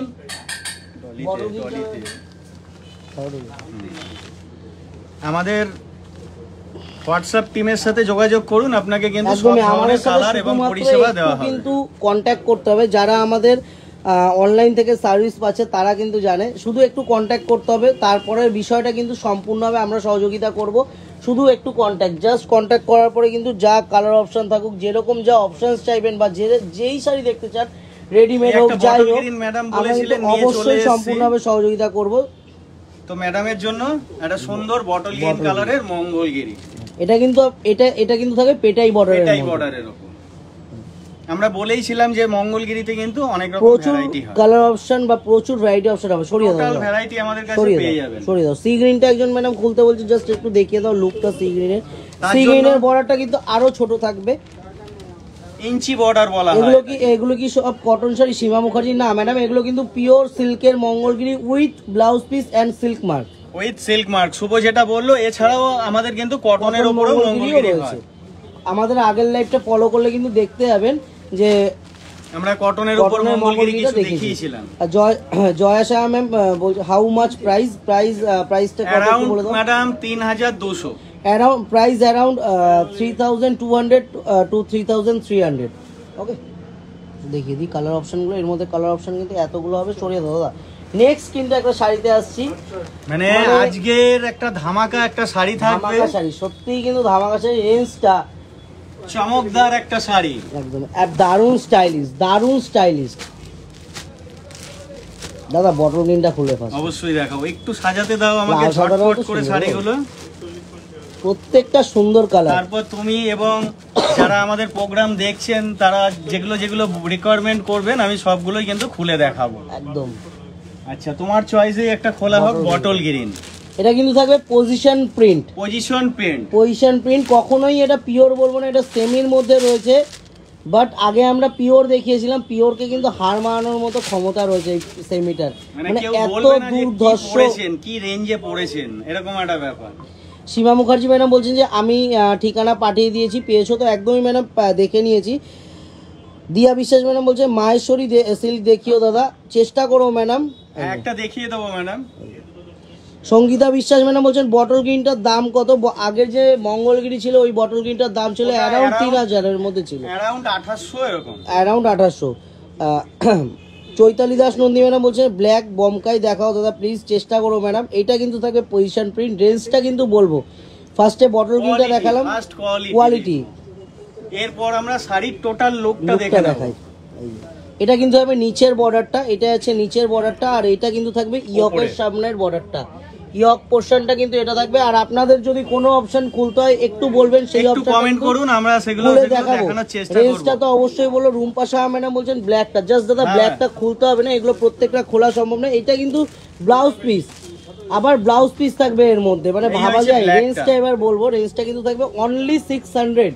আমাদের হোয়াটসঅ্যাপ টিমের সাথে যোগাযোগ করুন, আপনাকে কিন্তু সব ধরনের কালার এবং পরিষেবা দেওয়া হবে। কিন্তু কন্ট্যাক্ট করতে হবে, যারা আমাদের অনলাইন থেকে সার্ভিস পাচ্ছে তারা কিন্তু জানে, শুধু একটু কন্ট্যাক্ট করতে হবে। তারপরে বিষয়টা কিন্তু সম্পূর্ণভাবে আমরা সহযোগিতা করব, শুধু একটু কন্ট্যাক্ট, জাস্ট কন্ট্যাক্ট করার পরে কিন্তু যা কালার অপশন থাকুক, যেরকম যা অপশনস চাইবেন বা যেই শাড়ি দেখতে চান রেডিমেড হোক, যাই হোক ম্যাডাম আমরা বলেছিলেন কিন্তু নিয়ে চলে অবশ্যই এসেছি। সম্পূর্ণভাবে সহযোগিতা করব। তো ম্যাডামের জন্য একটা সুন্দর বটল গ্রিন কালারের মঙ্গলগিরি, এটা কিন্তু থাকে পেটাই বর্ডারের এটাই মধ্যে। বর্ডারের উপর। আমরা বলেইছিলাম যে মঙ্গলগিরিতে কিন্তু অনেক রকম প্রচুর ভ্যারাইটি হয়, কালার অপশন বা প্রচুর ভ্যারাইটি অপশন হবে। সরিয়ে টোটাল দাও, ভ্যারাইটি আমাদের কাছে সরিয়ে পেয়ে দাও, যাবেন। সরিয়ে দাও। সি গ্রিনটা একজন ম্যাডাম খুলতে বলছে, জাস্ট একটু দেখিয়ে দাও লুকটা সি গ্রিনের। তার সি জন্য- গ্রিনের বর্ডারটা কিন্তু আরো ছোট থাকবে। ইঞ্চি বর্ডার বলা হয়। এগুলো কি সব কটন শাড়ি সীমা মুখার্জি? না ম্যাডাম, এগুলো কিন্তু পিওর সিল্কের Mangalagiri with blouse piece and silk mark. With silk mark Shubho যেটা বললো, এছাড়াও আমাদের কিন্তু কটনের উপরেও মঙ্গলগিরি রয়েছে। হয়। আমাদের আগের লাইভটা ফলো করলে কিন্তু দেখতে যাবেন যে আমরা কটনের উপর মঙ্গলগিরি কিছু দেখিয়েছিলাম। আর জয়া শাহ ম্যাম বলছে হাউ মাচ প্রাইসটা কত একটু বলে দাও madam 3200, around price around 3200 to 3300। Okay, দেখিয়ে দিই কালার অপশনগুলো। এর মধ্যে কালার অপশন কিন্তু এতগুলো হবে, সরিয়ে দাও দাদা। নেক্সট কিন্তু একটা শাড়িতে আসছি, মানে আজকের একটা ধামাকা একটা শাড়ি থাকবে, ধামাকা শাড়ি। সত্যিই কিন্তু ধামাকা শাড়ি, রেঞ্জটা চমকদার একটা শাড়ি একদম দারুণ স্টাইলিশ, দারুণ স্টাইলিশ। দাদা বটল গ্রিনটা খুলে ফার্স্ট, অবশ্যই দেখাবো। একটু সাজাতে দাও আমাকে লাল সাদাটাও ঝটপট তো করে সুন্দর। শাড়িগুলো। প্রত্যেকটা সুন্দর কালার। তারপর তুমি এবং যারা আমাদের প্রোগ্রাম দেখছেন তারা যেগুলো যেগুলো রিকোয়ারমেন্ট করবেন আমি সবগুলোই কিন্তু খুলে দেখাবো একদম। আচ্ছা, তোমার চয়েসে একটা খোলা হোক বটল গ্রিন। এটা কিন্তু থাকবে position print. Position print, position print কখনোই এটা পিওর বলবো না, এটা সেমির মধ্যে রয়েছে। বাট আগে আমরা পিওর দেখিয়েছিলাম, পিওরকে কিন্তু হার মানানোর মতো ক্ষমতা রয়েছে এই সেমিটার। মানে মানে কেউ এত বলবে না যে কি দুর্ধর্ষ। পড়েছেন, কি রেঞ্জে পড়েছেন, এরকম একটা ব্যাপার। সীমা মুখার্জি ম্যাডাম বলছেন যে আমি ঠিকানা পাঠিয়ে দিয়েছি, পেয়েছো তো? একদমই ম্যাডাম, দেখে নিয়েছি। দিয়া বিশ্বাস ম্যাডাম বলছে মাহেশ্বরী সিল্ক দেখিও দাদা, চেষ্টা করো ম্যাডাম। একটা দেখিয়ে দেবো ম্যাডাম। সঙ্গীতা বিশ্বাস ম্যাডাম বলছেন বটল গ্রিনটার দাম কত? আগের যে মঙ্গলগিরি ছিল ওই বটল গ্রিনটার দাম ছিল অ্যারাউন্ড 3000 মধ্যে ছিল, অ্যারাউন্ড 2800 এরকম। অ্যারাউন্ড 2800। চৈতালি দাস নন্দী ম্যাডাম বলছেন ব্ল্যাক বমকাই দেখাও দাদা প্লিজ, চেষ্টা করো ম্যাডাম। এটা কিন্তু থাকে পজিশন প্রিন্ট। রেঞ্জটা কিন্তু বলবো, ফার্স্টে বটল গ্রিনটা দেখালাম, ফার্স্ট কোয়ালিটি। এরপর আমরা শাড়ির টোটাল লুকটা লুকটা দেখাই। এটা কিন্তু হবে নিচের বর্ডারটা, এটা আছে নিচের বর্ডারটা, আর এটা কিন্তু থাকবে ইয়কের সামনের বর্ডারটা। ইয়ক পোরশনটা কিন্তু এটা থাকবে। আর আপনাদের যদি কোনো অপশন খুলতে হয় একটু বলবেন, সেই একটু অপশন কমেন্ট করুন, আমরা সেগুলো দেখানোর চেষ্টা করব। রেঞ্জটা তো অবশ্যই বলো। রুম্পা শাহ ম্যাডাম বলছেন ব্ল্যাকটা, জাস্ট দাদা ব্ল্যাকটা খুলতে হবে না, এগুলো প্রত্যেকটা খোলা সম্ভব না। এটা কিন্তু ব্লাউজ পিস, আবার ব্লাউজ পিস থাকবে এর মধ্যে, মানে ভাবা যায়। রেঞ্জটা এবার বলবো, রেঞ্জটা কিন্তু থাকবে অনলি 600,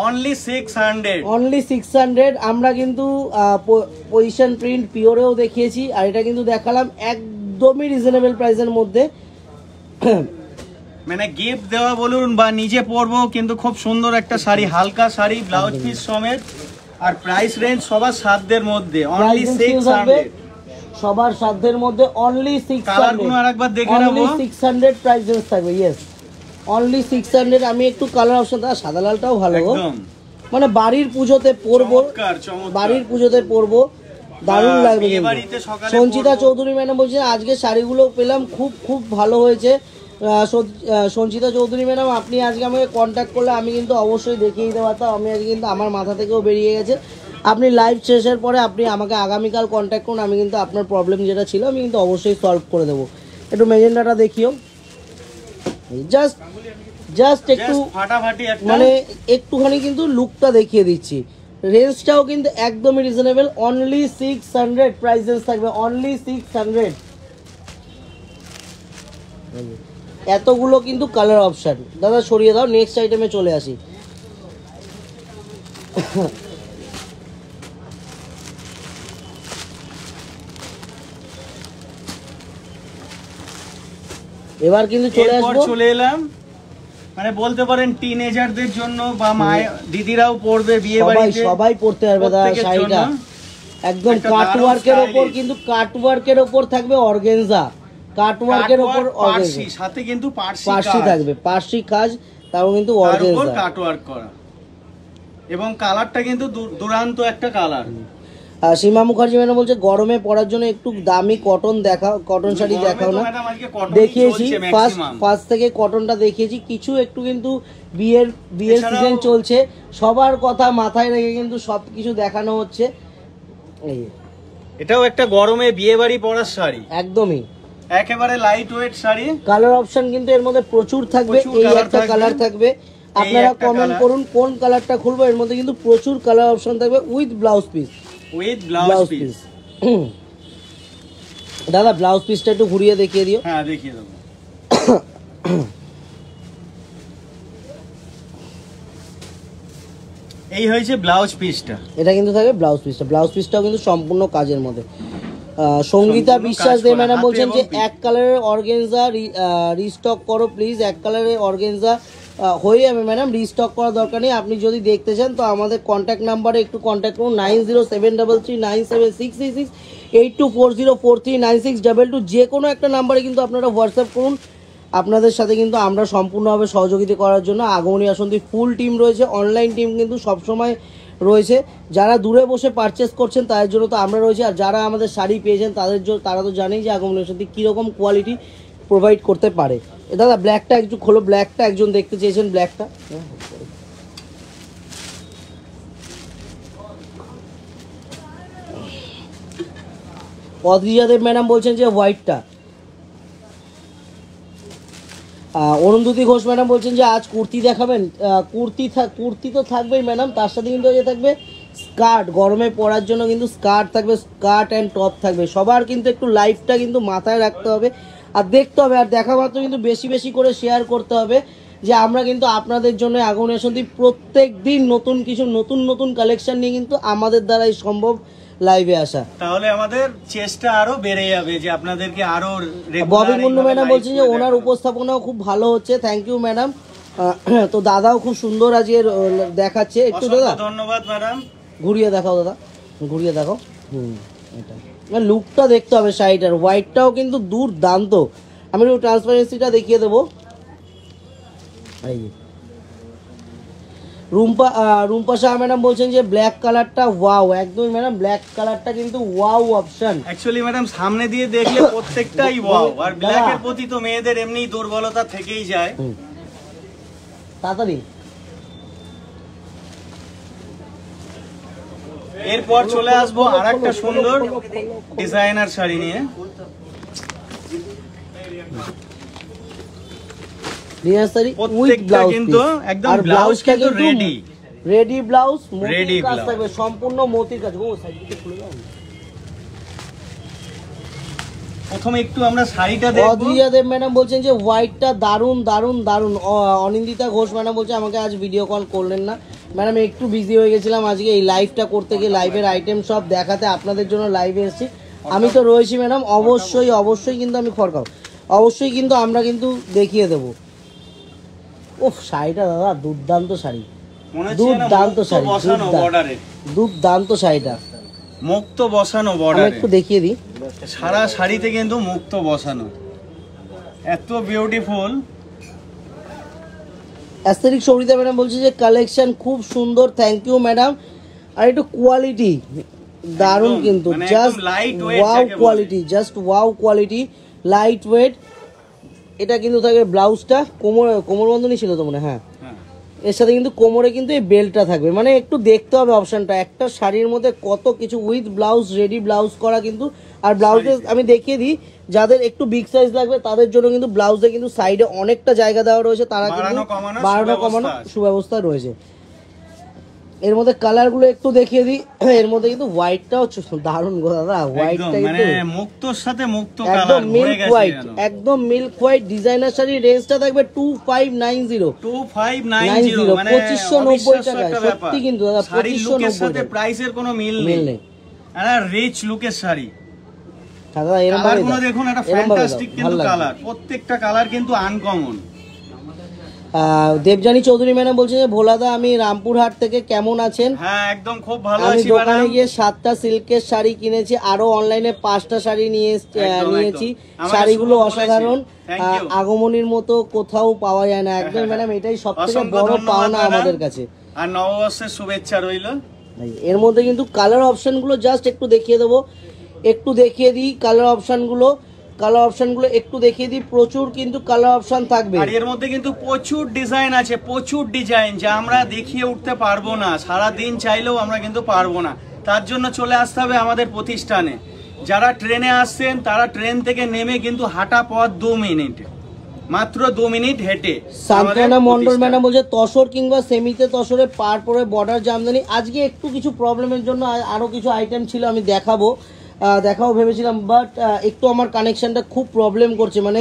অনলি 600, অনলি 600। আমরা কিন্তু পজিশন প্রিন্ট পিওরেও দেখিয়েছি, আর এটা কিন্তু দেখালাম একদমই রিজনেবল প্রাইসের মধ্যে। মানে গিফট দেওয়া বলুন বা নিজে পরবো, কিন্তু খুব সুন্দর একটা শাড়ি, হালকা শাড়ি, ব্লাউজ পিস সমেত। আর প্রাইস রেঞ্জ সবার সাধ্যের মধ্যে, অনলি 600, সবার সাধ্যের মধ্যে, অনলি 600। কালারগুলো আরেকবার দেখে নেব। অনলি 600 প্রাইস রেঞ্জ থাকবে। Yes, only 600। আমি একটু কালার অপশন, সাদা লালটাও ভালো গো, একদম মানে বাড়ির পুজোতে পরবো, চমৎকার, চমৎকার। বাড়ির পুজোতে পরবো, দারুণ লাগবে বিয়ে কিন্তু। বাড়িতে সকালে সঞ্চিতা পরবো। চৌধুরী ম্যাডাম বলছেন আজকে শাড়িগুলো পেলাম, খুব খুব ভালো হয়েছে। সঞ্চিতা চৌধুরী ম্যাডাম, আপনি আজকে আমাকে কন্ট্যাক্ট করলে আমি কিন্তু অবশ্যই দেখিয়ে দিতে পারতাম। আমি আজকে কিন্তু আমার মাথা থেকেও বেরিয়ে গেছে। আপনি লাইভ শেষের পরে আপনি আমাকে আগামীকাল কন্ট্যাক্ট করুন, আমি কিন্তু আপনার প্রবলেম যেটা ছিল আমি কিন্তু অবশ্যই সলভ করে দেবো। একটু মেজেন্ডাটা দেখিও, জাস্ট একটু ফাটাফাটি একটা, মানে একটুখানি কিন্তু লুকটা দেখিয়ে দিচ্ছি। রেঞ্জটাও কিন্তু একদমই রিজনেবল, অনলি 600 প্রাইস রেঞ্জ থাকবে, অনলি 600। এতগুলো কিন্তু কালার অপশন। দাদা সরিয়ে দাও, নেক্সট আইটেমে চলে আসি। এবার কিন্তু চলে আসবো, চলে এলাম মানে বলতে পারেন টিনেজারদের জন্য বা দিদিরাও পড়বে বিয়ে বাড়িতে, সবাই পড়তে পারবে দাদা শাড়িটা। একদম কাটওয়ার্কের ওপর, কিন্তু কাটওয়ার্কের ওপর থাকবে অর্গানজা, কাটওয়ার্কের ওপর অর্গানজা, সাথে কিন্তু পার্সি থাকবে, পার্সি কাজ, তাও কিন্তু অর্গানজা কাটওয়ার্ক করা, এবং কালারটা কিন্তু দুর্দান্ত একটা কালার। সীমা মুখার্জি ম্যাডাম বলছে গরমে পরার জন্য একটু দামি কটন দেখাও, কটন শাড়ি দেখাও না। দেখিয়েছি ফার্স্ট থেকে কটনটা দেখিয়েছি, কিছু একটু কিন্তু বিয়ের সিজন চলছে, সবার কথা মাথায় রেখে কিন্তু সবকিছু দেখানো হচ্ছে। এই এটাও একটা গরমে বিয়ে বাড়ি পরার শাড়ি, একদমই একেবারে light weight sari. Colour option কিন্তু এর মধ্যে প্রচুর থাকবে, এই একটা কালার থাকবে, আপনারা কমেন্ট করুন কোন কালারটা খুলবো। এর মধ্যে কিন্তু প্রচুর কালার অপশন থাকবে with blouse piece, with blouse piece. দাদা ব্লাউজ পিসটা একটু ঘুরিয়ে দেখিয়ে দিও। হ্যাঁ দেখিয়ে দেবো। এই হয়েছে ব্লাউজ পিসটা, এটা কিন্তু থাকবে ব্লাউজ পিসটা। ব্লাউজ পিসটাও কিন্তু সম্পূর্ণ কাজের মধ্যে। সঙ্গীতা বিশ্বাস দে ম্যাডাম বলছেন যে এক কালারের অর্গেনজা রিস্টক করো প্লিজ। এক কালারের অর্গেনজা হয়ে যাবে ম্যাডাম, রিস্টক করার দরকার নেই। আপনি যদি দেখতে চান তো আমাদের কন্ট্যাক্ট নাম্বারে একটু কন্ট্যাক্ট করুন 9073397666 8240439622। যে কোনো একটা নাম্বারে কিন্তু আপনারা হোয়াটসঅ্যাপ করুন। আপনাদের সাথে কিন্তু আমরা সম্পূর্ণভাবে সহযোগিতা করার জন্য আগমনী আসন্তি ফুল টিম রয়েছে, অনলাইন টিম কিন্তু সবসময় রয়েছে। যারা দূরে বসে পারচেস করছেন তাদের জন্য তো আমরা রয়েছি, আর যারা আমাদের শাড়ি পেয়েছেন তাদের জন্য, তারা তো জানেই যে আগমনী আসন্তি কীরকম কোয়ালিটি প্রোভাইড করতে পারে। দাদা ব্ল্যাকটা একটু খোলো, ব্ল্যাকটা একজন দেখতে চেয়েছেন ব্ল্যাকটা। অদ্রিজা দেব ম্যাডাম বলছেন যে হোয়াইটটা। অরুন্ধতী ঘোষ ম্যাডাম বলছেন যে আজ কুর্তি দেখাবেন। কুর্তি তো থাকবেই ম্যাডাম, তার সাথে কিন্তু যে থাকবে স্কার্ট, গরমে পরার জন্য কিন্তু স্কার্ট থাকবে, স্কার্ট অ্যান্ড টপ থাকবে। সবার কিন্তু একটু লাইফটা কিন্তু মাথায় রাখতে হবে আর দেখতে হবে, আর দেখা মাত্র কিন্তু বেশি বেশি করে শেয়ার করতে হবে যে আমরা কিন্তু আপনাদের জন্য আগমনী আসন্তি প্রত্যেক দিন নতুন কিছু নতুন কালেকশন নিয়ে কিন্তু আমাদের দ্বারাই সম্ভব লাইভে আসা। তাহলে আমাদের চেষ্টা আরো বেড়ে যাবে যে আপনাদেরকে আরো। ববি মুন্ডু ম্যাডাম বলছেন যে ওনার উপস্থাপনাও খুব ভালো হচ্ছে, থ্যাংক ইউ ম্যাডাম। তো দাদাও খুব সুন্দর আজকে দেখাচ্ছে। একটু দাদা ধন্যবাদ ম্যাডাম, ঘুরিয়ে দেখাও দাদা, ঘুরিয়ে দেখাও। এটা লুকটা দেখতে হবে শাড়িটার, হোয়াইটটাও কিন্তু দুর্দান্ত। আমি একটু ট্রান্সপারেন্সিটা দেখিয়ে দেবো। এই রুম্পা শাহ ম্যাডাম বলছেন যে ব্ল্যাক কালারটা ওয়াও, একদমই ম্যাডাম ব্ল্যাক কালারটা কিন্তু ওয়াও অপশন। অ্যাকচুয়ালি ম্যাডাম সামনে দিয়ে দেখলে প্রত্যেকটাই ওয়াও, আর ব্ল্যাকের প্রতি তো মেয়েদের এমনি দুর্বলতা থেকেই যায়। তাড়াতাড়ি এরপর চলে আসবো আরেকটা সুন্দর ডিজাইনার শাড়ি নিয়ে। সম্পূর্ণ মতির কাজ। প্রথমে একটু আমরা শাড়িটা দেখব। অদ্রিজা দেব ম্যাডাম বলছেন যে হোয়াইটটা দারুন দারুন দারুন। অনিন্দিতা ঘোষ ম্যাডাম বলছে আমাকে আজ ভিডিও কল করলেন না ম্যাডাম, একটু বিজি হয়ে গেছিলাম আজকে এই লাইভটা করতে গিয়ে, লাইভের আইটেম সব দেখাতে আপনাদের জন্য লাইভে এসেছি। আমি তো রয়েছি ম্যাডাম, অবশ্যই কিন্তু আমি ফরকাও, অবশ্যই কিন্তু আমরা কিন্তু দেখিয়ে দেবো। ওহ শাড়িটা দাদা দুর্দান্ত শাড়ি, দুর্দান্ত শাড়ি, দুর্দান্ত শাড়িটা মুক্ত বসানো বর্ডারে। একটু দেখিয়ে দিই, সারা শাড়িতে কিন্তু মুক্ত বসানো, এত বিউটিফুল। অ্যাস্থেটিক সৌরিতা ম্যাডাম বলছে যে কালেকশন খুব সুন্দর, থ্যাংক ইউ ম্যাডাম। আর একটু কোয়ালিটি দারুণ কিন্তু, just wow quality, just wow quality, light weight. এটা কিন্তু থাকে ব্লাউজটা কোমরবন্ধনী ছিল তো মনে, হ্যাঁ এর সাথে কিন্তু কোমরে কিন্তু এই বেল্টটা থাকবে। মানে একটু দেখতে হবে অপশনটা, একটা শাড়ির মধ্যে কত কিছু, উইথ ব্লাউজ, রেডি ব্লাউজ করা কিন্তু। আর ব্লাউজে আমি দেখিয়ে দিই, যাদের একটু বিগ সাইজ লাগবে তাদের জন্য কিন্তু ব্লাউজে কিন্তু সাইডে অনেকটা জায়গা দেওয়া রয়েছে, তারা কিন্তু বাড়ানো কমানো সুব্যবস্থা রয়েছে। এর মধ্যে কালারগুলো একটু দেখিয়ে দিই। এর মধ্যে কিন্তু হোয়াইটটাও দারুণ গো দাদা, হোয়াইটটা কিন্তু মুক্তর সাথে মুক্ত কালার, একদম মিল্ক হোয়াইট, একদম মিল্ক হোয়াইট। ডিজাইনার শাড়ির রেঞ্জটা থাকবে 2590 মানে 2590 টাকা। সত্যি কিন্তু দাদা 2590 সাথে প্রাইসের কোনো মিল নেই। একটা রিচ লুকের শাড়ি দাদা, এরকম কালারগুলো দেখুন, একটা ফ্যান্টাস্টিক কিন্তু কালার, প্রত্যেকটা কালার কিন্তু আনকমন। দেবজানী চৌধুরী ম্যাডাম বলছেন যে ভোলাদা আমি রামপুরহাট থেকে, কেমন আছেন? হ্যাঁ একদম খুব ভালো আছি। আমি দোকানে গিয়ে 7টা সিল্কের শাড়ি কিনেছি, আরো অনলাইনে 5টা শাড়ি নিয়েছি। শাড়িগুলো অসাধারণ, আগমনীর মতো কোথাও পাওয়া যায় না। একদম ম্যাডাম এটাই সবথেকে বড় পাওনা আমাদের কাছে। আর নববর্ষের শুভেচ্ছা রইল। এর মধ্যে কিন্তু কালার অপশনগুলো জাস্ট একটু দেখিয়ে দেবো, একটু দেখিয়ে দিই কালার অপশনগুলো একটু দেখিয়ে দিই। প্রচুর কিন্তু কালার অপশন থাকবে, আর এর মধ্যে কিন্তু প্রচুর ডিজাইন আছে, প্রচুর ডিজাইন যা আমরা দেখিয়ে উঠতে পারবো না, সারা দিন চাইলেও আমরা কিন্তু পারবো না। তার জন্য চলে আসতে হবে আমাদের প্রতিষ্ঠানে। যারা ট্রেনে আসছেন তারা ট্রেন থেকে নেমে কিন্তু হাঁটা পথ 2 মিনিট, মাত্র 2 মিনিট হেঁটে। সান্তনা মন্ডল ম্যাডাম বলছে তসর কিংবা সেমিতে তসরে পার পরে বর্ডার জামদানি। আজকে একটু কিছু প্রবলেমের জন্য আরো কিছু আইটেম ছিল, আমি দেখাবো ভেবেছিলাম, বাট একটু আমার কানেকশনটা খুব প্রবলেম করছে, মানে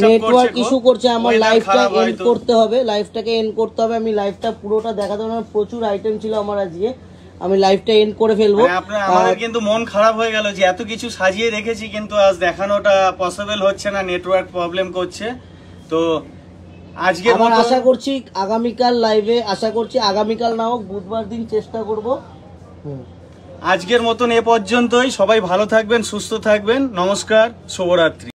নেটওয়ার্ক ইস্যু করছে। আমার লাইভটা এন্ড করতে হবে, লাইভটাকে এন্ড করতে হবে। আমি লাইভটা পুরোটা দেখাতে পারবো না, প্রচুর আইটেম ছিল আমার আজকে, আমি লাইভটা এন্ড করে ফেলবো। আমাদের কিন্তু মন খারাপ হয়ে গেল যে এত কিছু সাজিয়ে রেখেছি কিন্তু আজ দেখানোটা পসিবল হচ্ছে না, নেটওয়ার্ক প্রবলেম করছে। তো আজকে আশা করছি আগামীকাল লাইভে, আশা করছি আগামীকাল না হোক বুধবার দিন চেষ্টা করব। আজকের মতন এ পর্যন্তই। সবাই ভালো থাকবেন, সুস্থ থাকবেন। নমস্কার, শুভরাত্রি।